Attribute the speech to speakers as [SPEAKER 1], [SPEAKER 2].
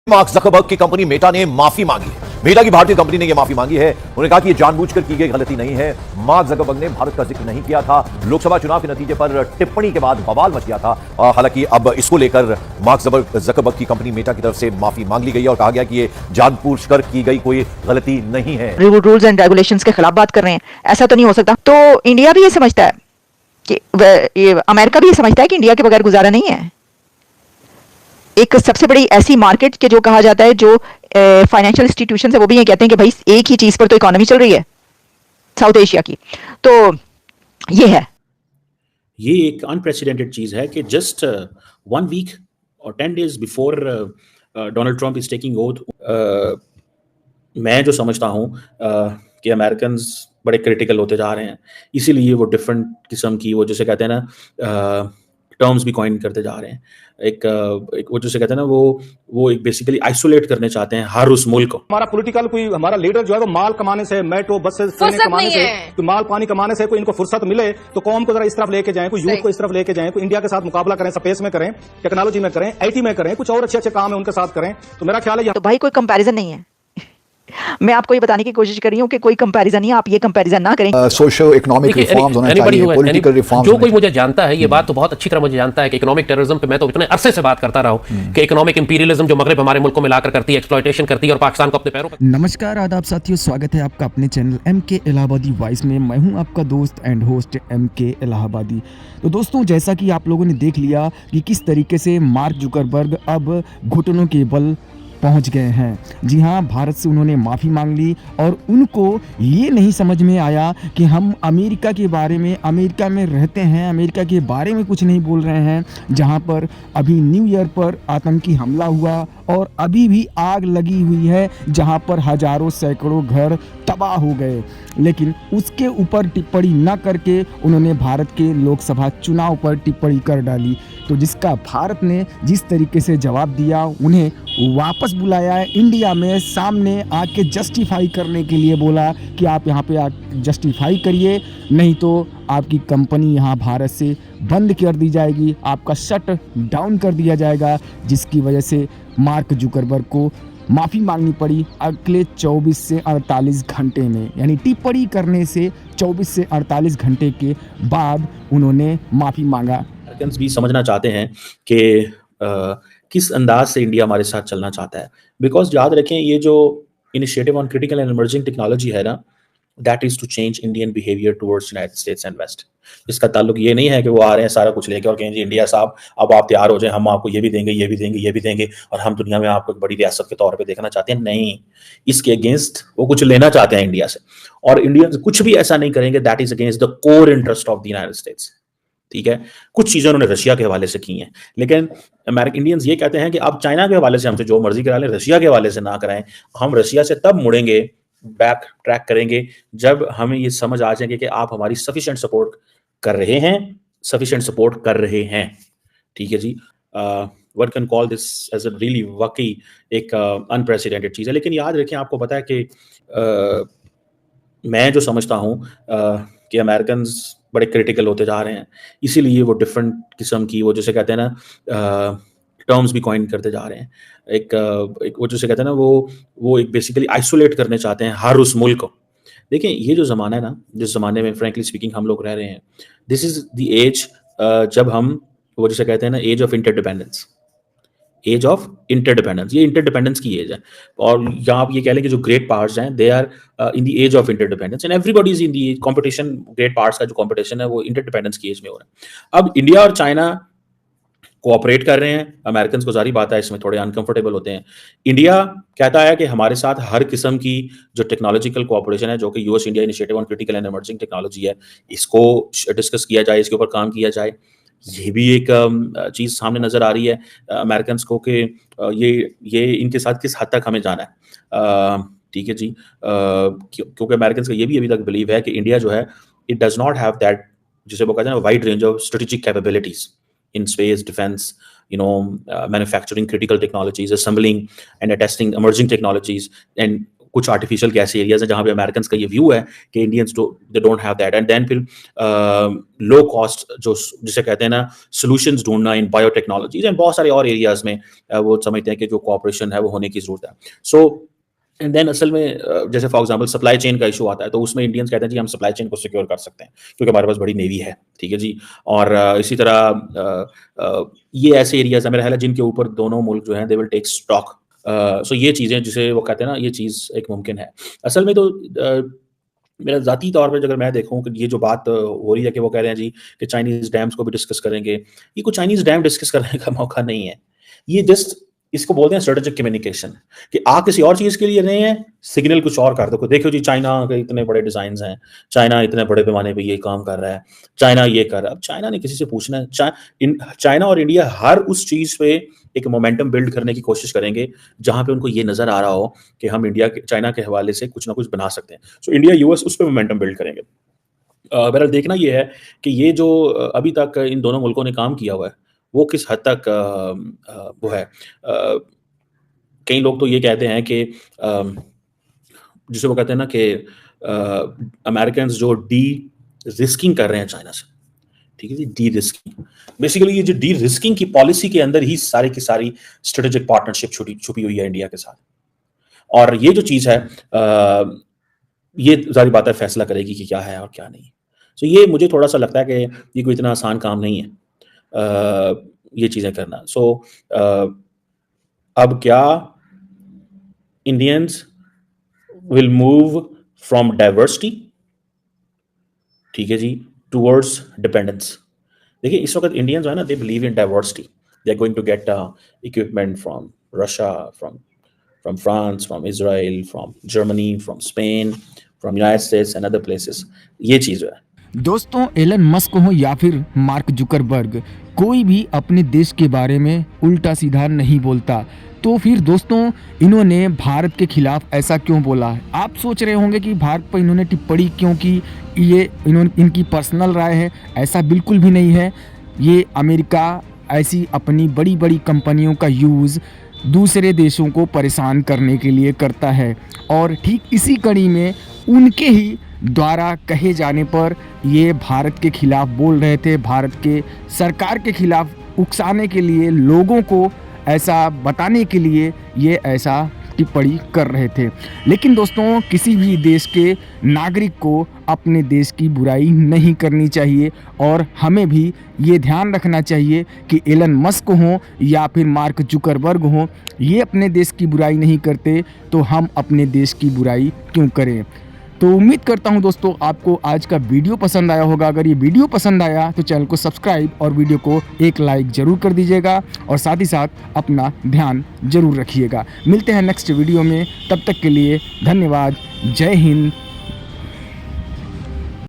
[SPEAKER 1] Mark Zuckerberg की company Meta ने माफी मांगी। मेटा की भारतीय कंपनी ने यह माफी मांगी है। उन्होंने कहा कि यह जानबूझकर की गई गलती नहीं है। मार्क ज़करबर्ग ने भारत का जिक्र नहीं किया था। लोकसभा चुनाव के नतीजे पर टिप्पणी के बाद बवाल मच गया था। हालांकि अब इसको लेकर मार्क ज़करबर्ग की कंपनी मेटा की तरफ से माफी मांग ली गई और कहा गया कि यह जानबूझकर की गई कोई गलती नहीं है।
[SPEAKER 2] रूल्स एंड रेगुलेशंस के खिलाफ बात कर रहे हैं, ऐसा तो नहीं हो सकता। तो इंडिया भी ये समझता है कि अमेरिका भी ये समझता है कि इंडिया के बगैर गुजारा नहीं है। एक सबसे बड़ी ऐसी मार्केट के जो कहा जाता है, जो फाइनेंशियल इंस्टीट्यूशन है, वो भी ये कहते हैं कि भाई एक ही चीज पर तो इकोनॉमी चल रही है साउथ एशिया की। तो ये है,
[SPEAKER 3] ये एक अनप्रेसिडेंटेड चीज है कि जस्ट 1 वीक और 10 days before Donald Trump is taking oath, मैं जो समझता हूँ कि अमेरिकन बड़े क्रिटिकल होते जा रहे हैं, इसीलिए वो डिफरेंट किस्म की वो जैसे कहते हैं ना टर्म्स भी कॉइन करते जा रहे हैं। एक वो जैसे कहते हैं ना वो एक बेसिकली आइसोलेट करने चाहते हैं हर उस मुल्क को।
[SPEAKER 4] हमारा पॉलिटिकल कोई हमारा लीडर जो है वो माल कमाने से, मेट्रो बस से कमाने से, तो माल पानी कमाने से कोई इनको फुर्सत मिले तो कौम को जरा इस तरफ लेके जाएं, कोई यूथ को इस तरफ लेके जाएं, कोई इंडिया के साथ मुकाबला करें, स्पेस में करें, टेक्नोलॉजी में करें, आईटी में करें, कुछ और अच्छे अच्छे काम है उनके साथ करें। तो मेरा ख्याल है
[SPEAKER 2] तो भाई कोई कंपैरिजन नहीं है। मैं आपको ये बताने की कोशिश कर रही हूँ कि कोई कंपैरिजन नहीं है, आप ये कंपैरिजन ना करें।
[SPEAKER 5] सोशल इकोनॉमिक रिफॉर्म्स होना चाहिए, पॉलिटिकल रिफॉर्म्स।
[SPEAKER 6] जो कोई मुझे जानता है ये बात तो बहुत अच्छी तरह मुझे जानता है कि इकोनॉमिक टेररिज्म पे मैं तो इतने अरसे से बात करता रहा हूँ कि इकोनॉमिक इंपीरियलिज्म जो मगरब हमारे मुल्क को मिलाकर करती है, एक्सप्लॉयटेशन करती है और पाकिस्तान को अपने पैरों पर।
[SPEAKER 7] नमस्कार आदाब साथियों, स्वागत है आपका अपने चैनल MK इलाहाबादी वॉइस में। मैं हूं आपका दोस्त एंड होस्ट MK इलाहाबादी। तो दोस्तों, जैसा कि आप लोगों ने देख लिया कि किस तरीके से मार्क जुकरबर्ग अब घुटनों के बल पहुंच गए हैं। जी हाँ, भारत से उन्होंने माफ़ी मांग ली और उनको ये नहीं समझ में आया कि हम अमेरिका के बारे में, अमेरिका में रहते हैं, अमेरिका के बारे में कुछ नहीं बोल रहे हैं, जहां पर अभी न्यू ईयर पर आतंकी हमला हुआ और अभी भी आग लगी हुई है, जहां पर हजारों सैकड़ों घर तबाह हो गए। लेकिन उसके ऊपर टिप्पणी न करके उन्होंने भारत के लोकसभा चुनाव पर टिप्पणी कर डाली। तो जिसका भारत ने जिस तरीके से जवाब दिया, उन्हें वापस बुलाया है इंडिया में, सामने आके जस्टिफाई करने के लिए बोला कि आप यहाँ पे जस्टिफाई करिए, नहीं तो आपकी कंपनी यहाँ भारत से बंद कर दी जाएगी, आपका शट डाउन कर दिया जाएगा। जिसकी वजह से मार्क जुकरबर्ग को माफ़ी मांगनी पड़ी अगले 24 से 48 घंटे में, यानी टिप्पणी करने से 24 से 48 घंटे के बाद उन्होंने माफ़ी मांगा।
[SPEAKER 3] अमेरिकन भी समझना चाहते हैं कि किस अंदाज से इंडिया हमारे साथ चलना चाहता है। बिकॉज याद रखें, ये जो initiative on critical and emerging technology है ना, that is to change Indian behaviour towards United States and West. इसका ताल्लुक ये नहीं है कि वो आ रहे हैं सारा कुछ लेके और कहें जी इंडिया साहब अब आप तैयार हो जाए, हम आपको ये भी देंगे, ये भी देंगे, ये भी देंगे और हम दुनिया में आपको एक बड़ी रियासत के तौर पे देखना चाहते हैं। नहीं, इसके अगेंस्ट वो कुछ लेना चाहते हैं इंडिया से, और इंडियंस कुछ भी ऐसा नहीं करेंगे that is against the core interest of the United states. ठीक है, कुछ चीजें उन्होंने रशिया के हवाले से की हैं, लेकिन अमेरिकन इंडियंस ये कहते हैं कि आप चाइना के हवाले से हमसे जो मर्जी करा लें, रशिया के हवाले से ना कराएं। हम रशिया से तब मुड़ेंगे, बैक ट्रैक करेंगे, जब हमें ये समझ आ जाएंगे कि आप हमारी सफिशिएंट सपोर्ट कर रहे हैं, ठीक है जी। One can call this as a really वाकई एक अनप्रेसिडेंटेड चीज है। लेकिन याद रखें, आपको पता है कि मैं जो समझता हूँ कि अमेरिकन बड़े क्रिटिकल होते जा रहे हैं, इसीलिए वो डिफरेंट किस्म की वो जैसे कहते हैं ना टर्म्स भी कॉइन करते जा रहे हैं। एक वो जैसे कहते हैं ना वो एक बेसिकली आइसोलेट करने चाहते हैं हर उस मुल्क को। देखिए, ये जो ज़माना है ना, जिस ज़माने में फ्रैंकली स्पीकिंग हम लोग रह रहे हैं, दिस इज़ द एज जब हम वो जैसे कहते हैं ना एज ऑफ इंटरडिपेंडेंस। ये इंटरडिपेंडेंस की एज है। और यहाँ आप ये कह लें कि जो ग्रेट पावर्स हैं, they are in the age of interdependence and everybody is in the competition. Great powers का जो कंपटीशन है वो इंटरडिपेंडेंस की एज में हो रहा है। अब इंडिया और चाइना कोऑपरेट कर रहे हैं। अमेरिकन को जारी बात है इसमें थोड़े अनकंफर्टेबल होते हैं। इंडिया कहता है कि हमारे साथ हर किस्म की जो टेक्नोलॉजिकल कोऑपरेशन है, जो कि US India initiative on critical and emerging technology है, इसको डिस्कस किया जाए, इसके ऊपर काम किया जाए। ये भी एक चीज़ सामने नज़र आ रही है अमेरिकन को कि ये इनके साथ किस हद तक हमें जाना है। ठीक है जी, क्योंकि अमेरिकन का ये भी अभी तक बिलीव है कि इंडिया जो है, it does not have that, जिसे वो कहते हैं ना, wide range of strategic capabilities in space, defense, manufacturing critical technologies, assembling and testing emerging technologies, and कुछ आर्टिफिशियल गैस एरियाज हैं जहाँ पे अमेरिकन का ये व्यू है कि Indians they don't have that, and then फिर लो कॉस्ट जो जिसे कहते हैं ना सॉल्यूशंस ढूंढना इन बायोटेक्नोलॉजीज एंड बहुत सारे और एरियाज में वो समझते हैं कि जो कोऑपरेशन है वो होने की जरूरत है। सो एंड देन असल में जैसे फॉर एग्जांपल सप्लाई चेन का इशू आता है, तो उसमें इंडियंस कहते हैं जी हम सप्लाई चेन को सिक्योर कर सकते हैं क्योंकि हमारे पास बड़ी नेवी है, ठीक है जी। और इसी तरह ये ऐसे एरियाज है मेरा ख्याल है जिनके ऊपर दोनों मुल्क जो हैं दे विल टेक स्टॉक। सो ये चीज़ें जिसे वो कहते हैं ना, ये चीज़ एक मुमकिन है। असल में तो मेरा ज़ाती तौर पे अगर मैं देखूँ कि ये जो बात हो रही है कि वो कह रहे हैं जी कि चाइनीज़ डैम्स को भी डिस्कस करेंगे, ये कोई चाइनीज़ डैम डिस्कस करने का मौका नहीं है। ये जस्ट इसको बोलते हैं स्ट्रेटेजिक कम्युनिकेशन कि आप किसी और चीज़ के लिए नहीं है, सिग्नल कुछ और कर दो। देखो जी चाइना के इतने बड़े डिज़ाइंस हैं, चाइना इतने बड़े पैमाने पे ये काम कर रहा है, चाइना ये कर रहा है। अब चाइना ने किसी से पूछना है, चाइना और इंडिया हर उस चीज़ पे एक मोमेंटम बिल्ड करने की कोशिश करेंगे जहाँ पे उनको ये नज़र आ रहा हो कि हम चाइना के हवाले से कुछ ना कुछ बना सकते हैं। सो इंडिया यूएस उस पर मोमेंटम बिल्ड करेंगे। बहरहाल देखना ये है कि ये जो अभी तक इन दोनों मुल्कों ने काम किया हुआ है वो किस हद तक वो है। कई लोग तो ये कहते हैं कि जिसे वो कहते हैं ना कि अमेरिकन जो डी रिस्किंग कर रहे हैं चाइना से, ठीक है जी, डी रिस्किंग। बेसिकली ये जो डी रिस्किंग की पॉलिसी के अंदर ही सारी की सारी स्ट्रेटेजिक पार्टनरशिप छुपी हुई है इंडिया के साथ। और ये जो चीज़ है ये सारी बातें फैसला करेगी कि क्या है और क्या नहीं। तो ये मुझे थोड़ा सा लगता है कि ये कोई इतना आसान काम नहीं है ये चीज़ें करना। सो अब क्या Indians will move from diversity, ठीक है जी, टूवर्ड्स डिपेंडेंस। देखिए इस वक्त इंडियंस जो है ना, they believe in diversity, they are going to get equipment from Russia, from France, from Israel, from Germany, from Spain, from United States and other places. ये चीज़ है
[SPEAKER 7] दोस्तों, एलन मस्क हो या फिर मार्क जुकरबर्ग, कोई भी अपने देश के बारे में उल्टा सीधा नहीं बोलता। तो फिर दोस्तों इन्होंने भारत के खिलाफ ऐसा क्यों बोला? आप सोच रहे होंगे कि भारत पर इन्होंने टिप्पणी क्यों की, ये इनकी पर्सनल राय है। ऐसा बिल्कुल भी नहीं है। ये अमेरिका ऐसी अपनी बड़ी बड़ी कंपनियों का यूज़ दूसरे देशों को परेशान करने के लिए करता है, और ठीक इसी कड़ी में उनके ही द्वारा कहे जाने पर ये भारत के खिलाफ बोल रहे थे, भारत के सरकार के खिलाफ उकसाने के लिए, लोगों को ऐसा बताने के लिए ये ऐसा टिप्पणी कर रहे थे। लेकिन दोस्तों किसी भी देश के नागरिक को अपने देश की बुराई नहीं करनी चाहिए, और हमें भी ये ध्यान रखना चाहिए कि एलन मस्क हों या फिर मार्क जुकरबर्ग हों, ये अपने देश की बुराई नहीं करते तो हम अपने देश की बुराई क्यों करें। तो उम्मीद करता हूं दोस्तों आपको आज का वीडियो पसंद आया होगा। अगर ये वीडियो पसंद आया तो चैनल को सब्सक्राइब और वीडियो को एक लाइक ज़रूर कर दीजिएगा, और साथ ही साथ अपना ध्यान ज़रूर रखिएगा। मिलते हैं नेक्स्ट वीडियो में, तब तक के लिए धन्यवाद। जय हिंद,